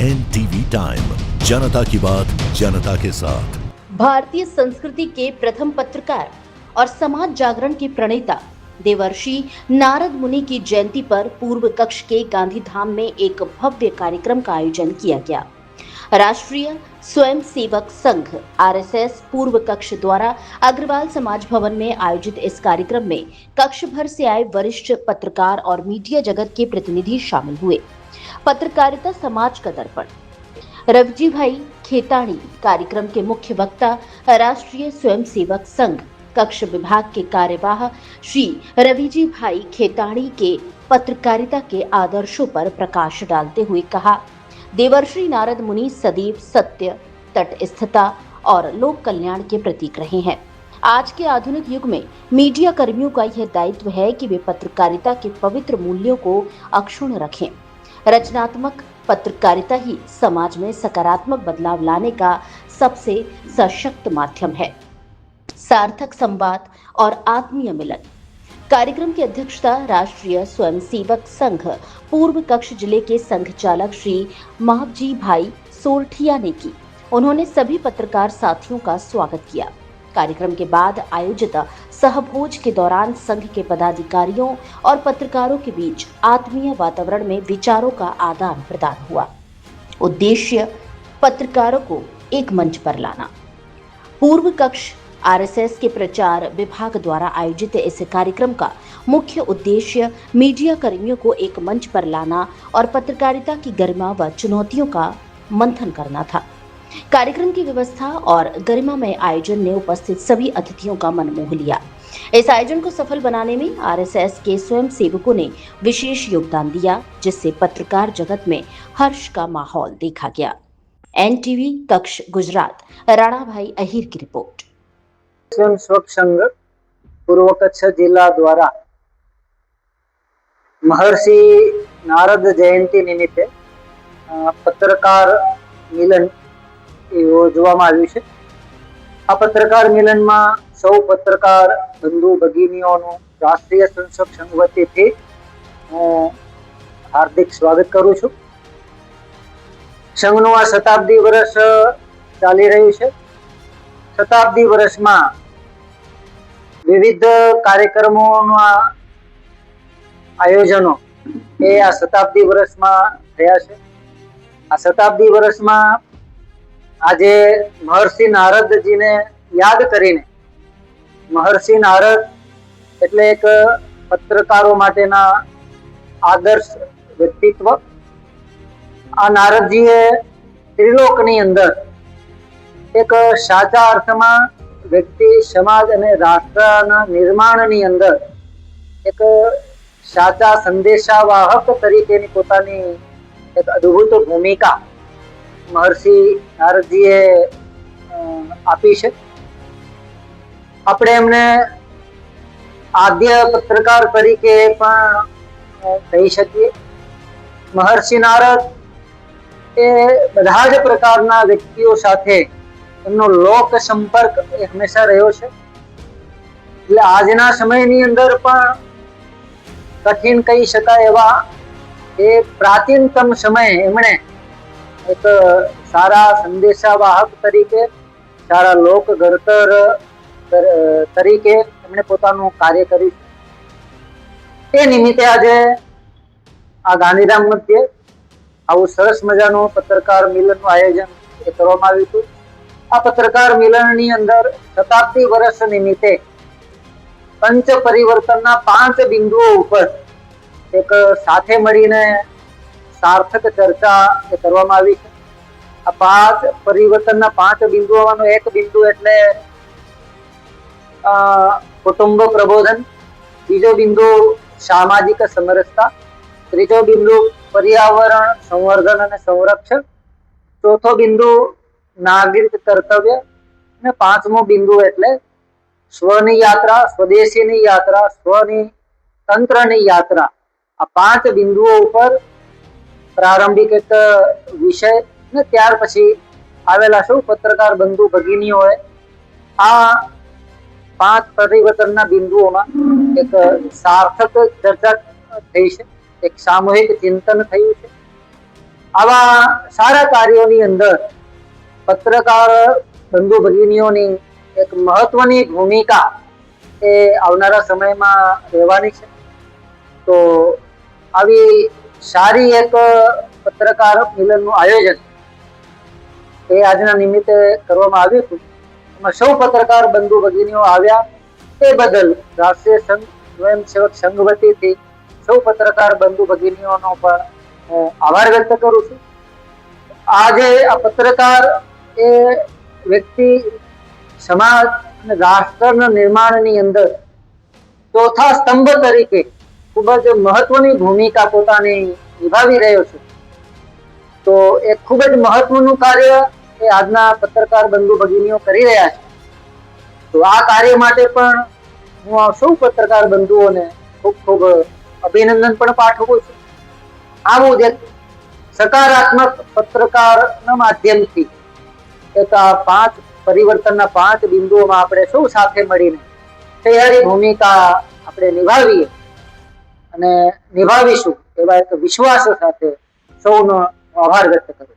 NTV time, जनता की बात जनता के साथ। भारतीय संस्कृति के प्रथम पत्रकार और समाज जागरण के प्रणेता देवर्षि नारद मुनि की जयंती पर पूर्व कक्ष के गांधी धाम में एक भव्य कार्यक्रम का आयोजन किया गया। राष्ट्रीय स्वयं सेवक संघ आरएसएस पूर्व कक्ष द्वारा अग्रवाल समाज भवन में आयोजित इस कार्यक्रम में कक्ष भर से आए वरिष्ठ पत्रकार और मीडिया जगत के प्रतिनिधि शामिल हुए। पत्रकारिता समाज का दर्पण रवजी भाई खेताणी कार्यक्रम के मुख्य वक्ता राष्ट्रीय स्वयंसेवक संघ कक्ष विभाग के कार्यवाह श्री रविजी भाई खेताणी के पत्रकारिता के आदर्शों पर प्रकाश डालते हुए कहा, देवर्षि नारद मुनि सदैव सत्य, तटस्थता और लोक कल्याण के प्रतीक रहे हैं। आज के आधुनिक युग में मीडिया कर्मियों का यह दायित्व है कि वे पत्रकारिता के पवित्र मूल्यों को अक्षुण्ण रखें। रचनात्मक पत्रकारिता ही समाज में सकारात्मक बदलाव लाने का सबसे सशक्त माध्यम है। सार्थक संवाद और आत्मीय मिलन कार्यक्रम की अध्यक्षता राष्ट्रीय स्वयंसेवक संघ पूर्व कक्ष जिले के संघ चालक श्री महावजी भाई सोरठिया ने की। उन्होंने सभी पत्रकार साथियों का स्वागत किया। कार्यक्रम के बाद आयोजित सहभोज के दौरान संघ के पदाधिकारियों और पत्रकारों के बीच आत्मीय वातावरण में विचारों का आदान प्रदान हुआ। उद्देश्य पत्रकारों को एक मंच पर लाना। पूर्व कक्ष आरएसएस के प्रचार विभाग द्वारा आयोजित इस कार्यक्रम का मुख्य उद्देश्य मीडिया कर्मियों को एक मंच पर लाना और पत्रकारिता की गरिमा व चुनौतियों का मंथन करना था। कार्यक्रम की व्यवस्था और गरिमामय आयोजन ने उपस्थित सभी अतिथियों का मन मोह लिया। इस आयोजन को सफल बनाने में आरएसएस के स्वयं सेवकों ने विशेष योगदान दिया, जिससे पत्रकार जगत में हर्ष का माहौल देखा गया। एनटीवी कक्ष गुजरात, राणा भाई अहिर की रिपोर्ट। स्वयं सेवक संघ पूर्व कच्छ जिला द्वारा महर्षि नारद जयंती निमित्ते पत्रकार मिलन યોજવામાં આવ્યું છે। આ પત્રકાર મિલનમાં સૌ પત્રકાર બંધુ ભગીનીઓનું રાષ્ટ્રીય સંસદ સંઘ વતીથી હું હાર્દિક સ્વાગત કરું છું। સંઘનું આ શતાબ્દી વર્ષ ચાલી રહ્યું છે। શતાબ્દી વર્ષમાં વિવિધ કાર્યક્રમોના આયોજનો એ આ શતાબ્દી વર્ષમાં થયા છે। આ શતાબ્દી વર્ષમાં આજે महर्षि नारद जी ने याद करीने महर्षि नारद એટલે એક પત્રકારો માટેના આદર્શ વ્યક્તિત્વ। આ નારદજીએ ત્રિલોકની અંદર એક સાચા અર્થમાં વ્યક્તિ, સમાજ અને રાષ્ટ્રના નિર્માણની અંદર એક સાચા સંદેશાવાહક તરીકેની પોતાની એક અદ્ભુત ભૂમિકા महर्षि नारदजीए आपी है। આપણે એમને આદ્ય પત્રકાર તરીકે પણ કહી શકીએ। મહર્ષિ નારદ એ બધા જ પ્રકારના વ્યક્તિઓ સાથે એમનો લોક સંપર્ક હંમેશા રહ્યો છે। એટલે આજના સમયની અંદર પણ કઠિન કહી શકાય એવા એ પ્રાચીનતમ સમયે એમણે एक सारा संदेशावाहक तरीके, सारा लोक घड़तर तरीके एमणे पोतानुं कार्य कर्युं छे। ए निमित्ते आजे आ गांधीधाम मध्य आवुं सरस मजानुं पत्रकार मिलननुं आयोजन करवामां आव्युं हतुं। आ पत्रकार मिलननी अंदर शताब्दी वर्ष निमित्ते पंच परिवर्तनना 5 बिंदुओ उपर एक साथे मळीने सार्थक चर्चा करवामां आवी छे। आ 5 परिवर्तनना 5 बिंदुओमांनो एक बिंदु एटले कुटुंब प्रबोधन, बीजो बिंदु सामाजिक समरसता, त्रीजो बिंदु पर्यावरण संवर्धन अने संरक्षण, चौथो बिंदु नागरिक कर्तव्य अने पांचमो बिंदु एटले स्वनी यात्रा, स्वदेशीनी यात्रा, स्वनी तंत्रनी यात्रा। आ 5 बिंदुओ उपर प्रारंभिक एक विषय ने त्यार पछी आवेला सौ पत्रकार बंधु भगिनीओए आ 5 परिवर्तनना बिंदुओमां एक सार्थक चर्चा थई छे, एक सामूहिक चिंतन थयुं छे। આવા સારા કાર્યોની અંદર પત્રકાર બંધુ ભગીનીઓની એક મહત્વની ભૂમિકા એ આવનારા સમયમાં રહેવાની છે. તો આવી સારી એક પત્રકાર મિલનનું આયોજન એ આજના નિમિત્તે કરવામાં આવ્યું હતું. એમાં સૌ પત્રકાર બંધુ ભગીનીઓ આવ્યા એ બદલ રાષ્ટ્રીય સંઘ સ્વયંસેવક સંઘ વતીથી સૌ પત્રકાર બંધુ ભગીનીઓનો પણ આભાર વ્યક્ત કરું છું. આજે આ પત્રકાર એ વ્યક્તિ સમાજ અને રાષ્ટ્રના નિર્માણની અંદર ચોથા સ્તંભ તરીકે ખૂબ જ મહત્વની ભૂમિકા પોતાની નિભાવી રહ્યો છે. તો એ ખૂબ જ મહત્વનું કાર્ય એ આજના પત્રકાર બંધુ ભગીનીઓ કરી રહ્યા છે. તો આ કાર્ય માટે પણ હું સૌ પત્રકાર બંધુઓને ખૂબ ખૂબ અભિનંદન પણ પાઠવું છું. આવું જ એક સકારાત્મક પત્રકારના માધ્યમથી એક આ 5 પરિવર્તનના 5 બિંદુઓમાં આપણે સૌ સાથે મળીને તૈયારી ભૂમિકા આપણે નિભાવીએ અને નિભાવીશું એવા એક વિશ્વાસ સાથે સૌનો આભાર વ્યક્ત કરું છું.